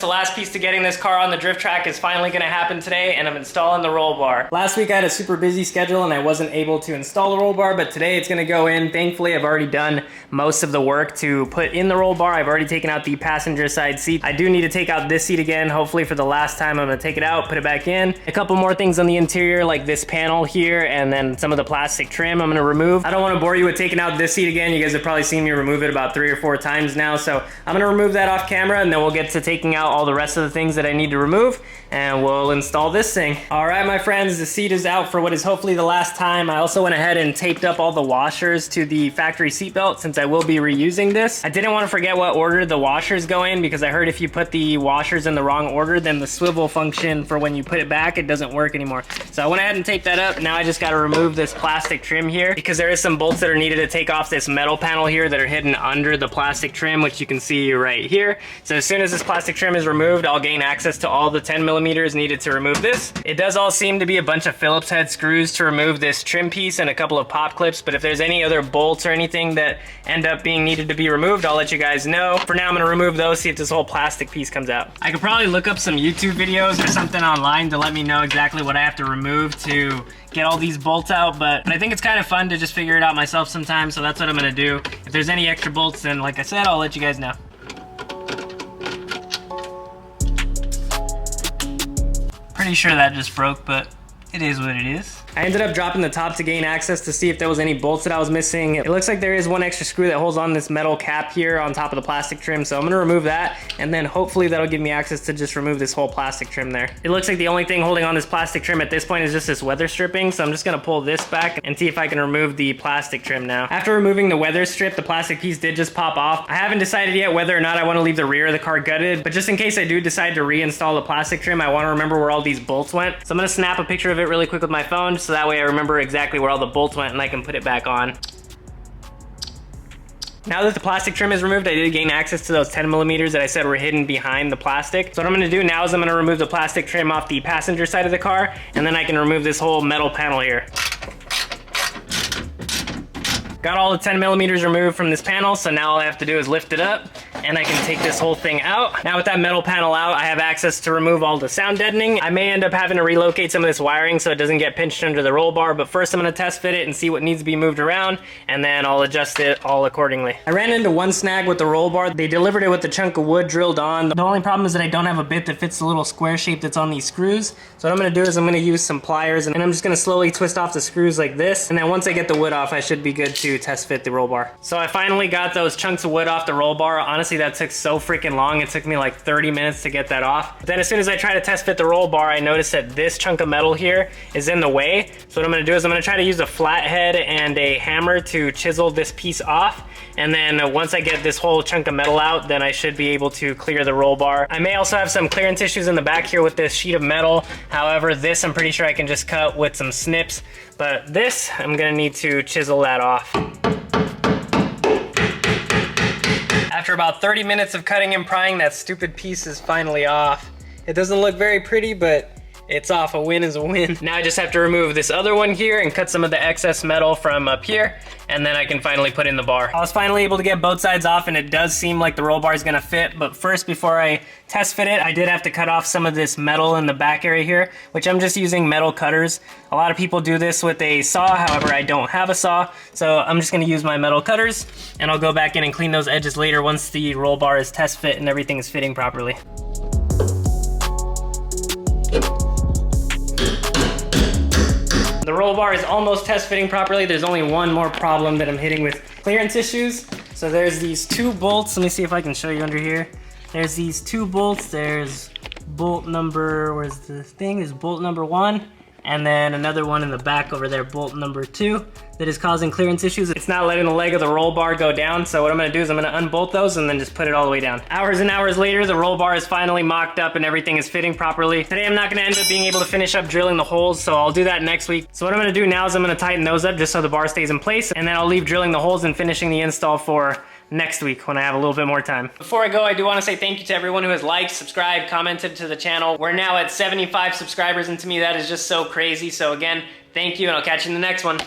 The last piece to getting this car on the drift track is finally going to happen today, and I'm installing the roll bar. Last week I had a super busy schedule and I wasn't able to install the roll bar, but today it's going to go in. Thankfully, I've already done most of the work to put in the roll bar. I've already taken out the passenger side seat. I do need to take out this seat again. Hopefully for the last time, I'm going to take it out, put it back in. A couple more things on the interior, like this panel here, and then some of the plastic trim I'm going to remove. I don't want to bore you with taking out this seat again. You guys have probably seen me remove it about 3 or 4 times now, so I'm going to remove that off camera, and then we'll get to taking out all the rest of the things that I need to remove, and we'll install this thing. All right, my friends, the seat is out for what is hopefully the last time. I also went ahead and taped up all the washers to the factory seatbelt since I will be reusing this. I didn't want to forget what order the washers go in, because I heard if you put the washers in the wrong order, then the swivel function for when you put it back, it doesn't work anymore. So I went ahead and taped that up. Now I just got to remove this plastic trim here, because there is some bolts that are needed to take off this metal panel here that are hidden under the plastic trim, which you can see right here. So as soon as this plastic trim is removed, I'll gain access to all the 10 millimeters needed to remove this. It does all seem to be a bunch of Phillips head screws to remove this trim piece and a couple of pop clips, but if there's any other bolts or anything that end up being needed to be removed, I'll let you guys know. For now, I'm gonna remove those, see if this whole plastic piece comes out. I could probably look up some YouTube videos or something online to let me know exactly what I have to remove to get all these bolts out, but I think it's kind of fun to just figure it out myself sometimes, so that's what I'm gonna do. If there's any extra bolts, then like I said, I'll let you guys know. Pretty sure that just broke, but it is what it is. I ended up dropping the top to gain access to see if there was any bolts that I was missing. It looks like there is one extra screw that holds on this metal cap here on top of the plastic trim, so I'm gonna remove that, and then hopefully that'll give me access to just remove this whole plastic trim there. It looks like the only thing holding on this plastic trim at this point is just this weather stripping, so I'm just gonna pull this back and see if I can remove the plastic trim now. After removing the weather strip, the plastic piece did just pop off. I haven't decided yet whether or not I wanna leave the rear of the car gutted, but just in case I do decide to reinstall the plastic trim, I wanna remember where all these bolts went. So I'm gonna snap a picture of it really quick with my phone, so that way I remember exactly where all the bolts went and I can put it back on. Now that the plastic trim is removed, I did gain access to those 10 millimeters that I said were hidden behind the plastic. So what I'm gonna do now is I'm gonna remove the plastic trim off the passenger side of the car, and then I can remove this whole metal panel here. Got all the 10 millimeters removed from this panel, so now all I have to do is lift it up, and I can take this whole thing out. Now with that metal panel out, I have access to remove all the sound deadening. I may end up having to relocate some of this wiring so it doesn't get pinched under the roll bar, but first I'm gonna test fit it and see what needs to be moved around, and then I'll adjust it all accordingly. I ran into one snag with the roll bar. They delivered it with a chunk of wood drilled on. The only problem is that I don't have a bit that fits the little square shape that's on these screws. So what I'm gonna do is I'm gonna use some pliers, and I'm just gonna slowly twist off the screws like this, and then once I get the wood off, I should be good to test fit the roll bar. So I finally got those chunks of wood off the roll bar. Honestly, that took so freaking long. It took me like 30 minutes to get that off. But then as soon as I try to test fit the roll bar, I noticed that this chunk of metal here is in the way. So what I'm gonna do is I'm gonna try to use a flathead and a hammer to chisel this piece off. And then once I get this whole chunk of metal out, then I should be able to clear the roll bar. I may also have some clearance issues in the back here with this sheet of metal. However, this I'm pretty sure I can just cut with some snips. But this, I'm gonna need to chisel that off. After about 30 minutes of cutting and prying, that stupid piece is finally off. It doesn't look very pretty, but it's off. A win is a win. Now I just have to remove this other one here and cut some of the excess metal from up here, and then I can finally put in the bar. I was finally able to get both sides off, and it does seem like the roll bar is gonna fit, but first, before I test fit it, I did have to cut off some of this metal in the back area here, which I'm just using metal cutters. A lot of people do this with a saw, however, I don't have a saw, so I'm just gonna use my metal cutters, and I'll go back in and clean those edges later once the roll bar is test fit and everything is fitting properly. The roll bar is almost test fitting properly. There's only one more problem that I'm hitting with clearance issues. So there's these 2 bolts. Let me see if I can show you under here. There's these 2 bolts. There's bolt number, where's the thing? There's bolt number 1, and then another one in the back over there, bolt number 2, that is causing clearance issues. It's not letting the leg of the roll bar go down, so what I'm gonna do is I'm gonna unbolt those and then just put it all the way down. Hours and hours later, the roll bar is finally mocked up and everything is fitting properly. Today I'm not gonna end up being able to finish up drilling the holes, so I'll do that next week. So what I'm gonna do now is I'm gonna tighten those up just so the bar stays in place, and then I'll leave drilling the holes and finishing the install for next week when I have a little bit more time. Before I go, I do want to say thank you to everyone who has liked, subscribed, commented to the channel. We're now at 75 subscribers, and to me that is just so crazy. So again, thank you, and I'll catch you in the next one.